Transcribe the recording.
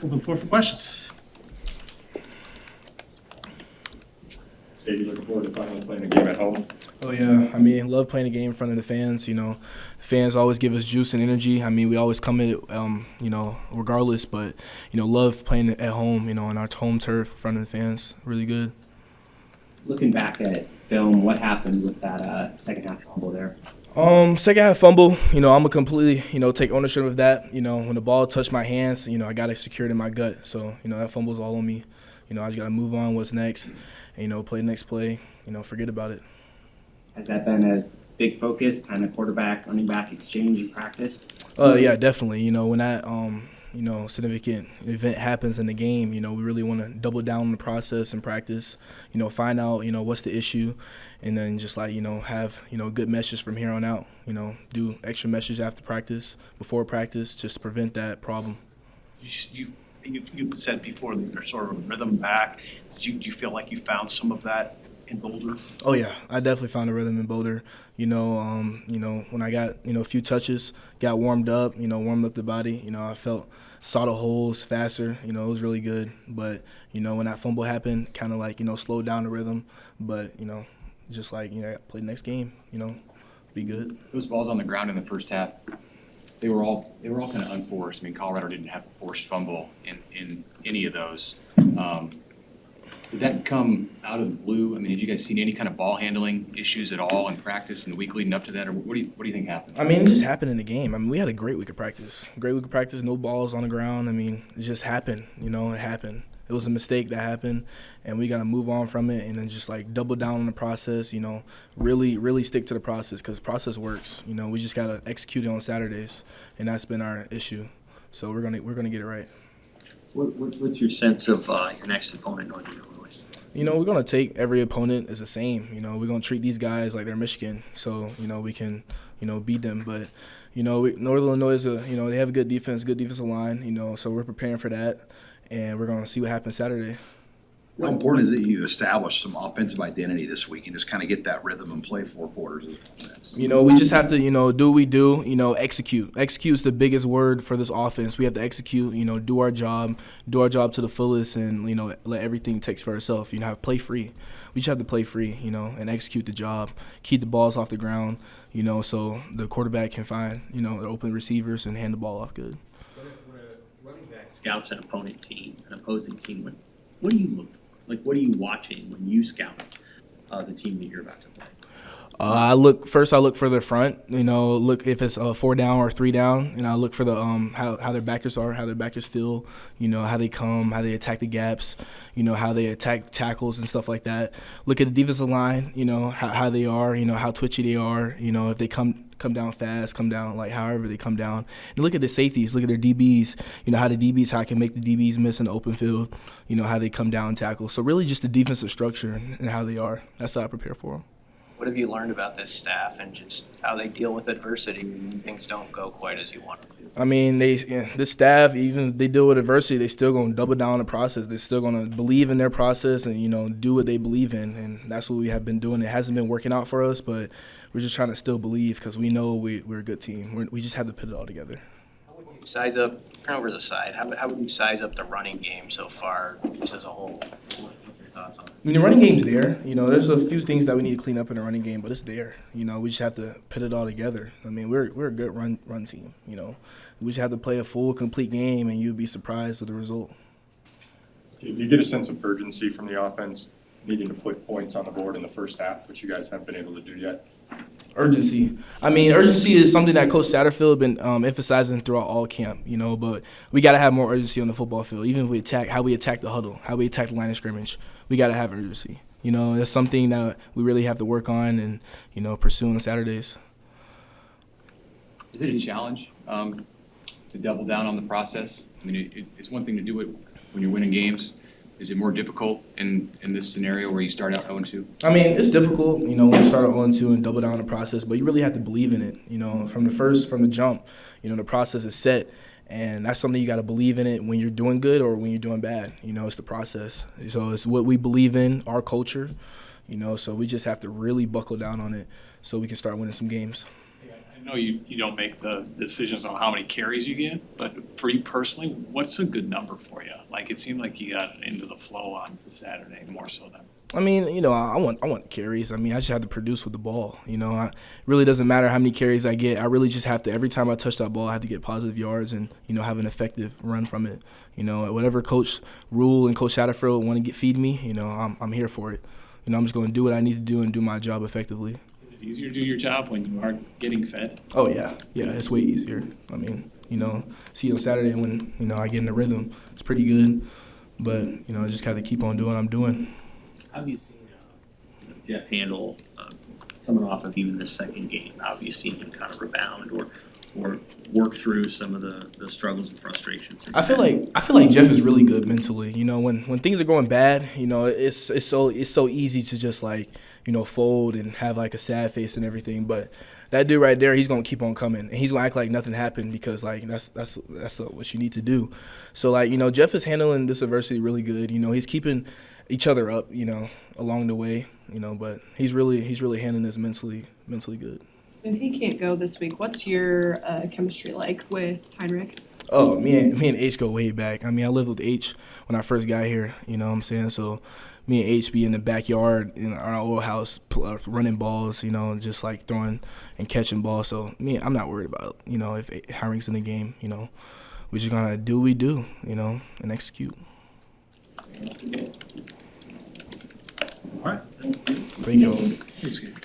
Open the floor for questions. Gabe, you looking forward to finally playing a game at home? Oh, yeah. I mean, love playing a game in front of the fans. You know, fans always give us juice and energy. I mean, we always come in, you know, regardless. But, you know, love playing at home, you know, on our home turf in front of the fans. Really good. Looking back at film, what happened with that second half fumble there? Second half fumble, you know, I'm going to completely, you know, take ownership of that. You know, when the ball touched my hands, you know, I got it secured in my gut. So, you know, that fumble's all on me. You know, I just got to move on, what's next, and, you know, play the next play, you know, forget about it. Has that been a big focus, kind of quarterback, running back exchange in practice? Yeah, definitely. You know, when that, you know, significant event happens in the game, you know, we really want to double down on the process and practice, you know, find out, you know, what's the issue, and then just like, you know, have, you know, good meshes from here on out, you know, do extra meshes after practice, before practice, just to prevent that problem. You said before that there's sort of a rhythm back. Do you feel like you found some of that in Boulder? Oh yeah, I definitely found a rhythm in Boulder. You know, when I got, you know, a few touches, got warmed up, you know, warmed up the body. You know, I saw the holes faster. You know, it was really good. But you know, when that fumble happened, kind of like, you know, slowed down the rhythm. But you know, just like, you know, play the next game. You know, be good. Those balls on the ground in the first half, they were all kind of unforced. I mean, Colorado didn't have a forced fumble in any of those. Did that come out of the blue? I mean, did you guys see any kind of ball handling issues at all in practice in the week leading up to that, or what do you think happened? I mean, it just happened in the game. I mean, we had a great week of practice. No balls on the ground. I mean, it just happened. You know, it happened. It was a mistake that happened, and we got to move on from it and then just, like, double down on the process, you know, really stick to the process because the process works. You know, we just got to execute it on Saturdays, and that's been our issue. So we're gonna get it right. What's your sense of your next opponent, Northern Illinois? You know, we're going to take every opponent as the same. You know, we're going to treat these guys like they're Michigan so, you know, we can, you know, beat them. But, you know, Northern Illinois you know, they have a good defense, good defensive line, you know, so we're preparing for that, and we're going to see what happens Saturday. How important is it you establish some offensive identity this week and just kind of get that rhythm and play 4 quarters of offense? You know, we just have to, you know, do what we do, you know, execute. Execute is the biggest word for this offense. We have to execute, you know, do our job to the fullest and, you know, let everything take for ourselves. You know, play free. We just have to play free, you know, and execute the job. Keep the balls off the ground, you know, so the quarterback can find, you know, the open receivers and hand the ball off good. When a running back scouts an opposing team, what do you look for? Like, what are you watching when you scout the team that you're about to play? I look for their front, you know, look if it's 4 down or 3 down, and I look for the how their backers are, how their backers feel, you know, how they come, how they attack the gaps, you know, how they attack tackles and stuff like that. Look at the defensive line, you know, how they are, you know, how twitchy they are, you know, if they come down fast, come down like however they come down. And look at the safeties, look at their DBs, you know, how I can make the DBs miss in the open field, you know, how they come down and tackle. So really just the defensive structure and how they are. That's how I prepare for them. What have you learned about this staff and just how they deal with adversity when things don't go quite as you want them to? I mean, this staff, even if they deal with adversity, they still going to double down on the process. They're still going to believe in their process and, you know, do what they believe in. And that's what we have been doing. It hasn't been working out for us, but we're just trying to still believe because we know we're a good team. We just have to put it all together. How would you size up, turnovers aside, how would you size up the running game so far just as a whole? What's your thoughts on it? I mean, the running game's there. You know, there's a few things that we need to clean up in the running game, but it's there. You know, we just have to put it all together. I mean, we're a good run team, you know. We just have to play a full, complete game, and you'd be surprised with the result. Do you get a sense of urgency from the offense needing to put points on the board in the first half, which you guys haven't been able to do yet? Urgency. I mean, urgency is something that Coach Satterfield has been emphasizing throughout all camp, you know, but we got to have more urgency on the football field. Even if we attack, how we attack the huddle, how we attack the line of scrimmage, we got to have urgency. You know, that's something that we really have to work on and, you know, pursue on Saturdays. Is it a challenge to double down on the process? I mean, it's one thing to do it when you're winning games. Is it more difficult in this scenario where you start out 0-2? I mean, it's difficult, you know, when you start out 0-2 and double down on the process, but you really have to believe in it, you know, from the jump. You know, the process is set, and that's something you got to believe in it when you're doing good or when you're doing bad. You know, it's the process. So it's what we believe in, our culture, you know, so we just have to really buckle down on it so we can start winning some games. I I know you don't make the decisions on how many carries you get, but for you personally, what's a good number for you? Like, it seemed like you got into the flow on Saturday more so than. I mean, you know, I want carries. I mean, I just have to produce with the ball. You know, it really doesn't matter how many carries I get. I really just have to, every time I touch that ball, I have to get positive yards and, you know, have an effective run from it. You know, whatever Coach Rule and Coach Satterfield want to feed me, you know, I'm here for it. You know, I'm just going to do what I need to do and do my job effectively. Is it easier to do your job when you aren't getting fed? Oh, yeah. Yeah, it's way easier. I mean, you know, see on Saturday when, you know, I get in the rhythm, it's pretty good. But, you know, I just got to keep on doing what I'm doing. How have you seen Jeff handle coming off of even this second game? How have you seen him kind of rebound or work through some of the struggles and frustrations? I feel like Jeff is really good mentally. You know, when things are going bad, you know, it's so easy to just like, you know, fold and have like a sad face and everything. But that dude right there, he's gonna keep on coming and he's gonna act like nothing happened because like that's what you need to do. So like, you know, Jeff is handling this adversity really good. You know, he's keeping each other up, you know, along the way, you know, but he's really handling this mentally good. If he can't go this week, what's your chemistry like with Heinrich? Oh, me and H go way back. I mean, I lived with H when I first got here, you know what I'm saying? So me and H be in the backyard in our old house running balls, you know, just like throwing and catching balls. So I'm not worried about, you know, if Heinrich's in the game, you know. We're just going to do what we do, you know, and execute. All right. Thank you all. Thanks, Gabe.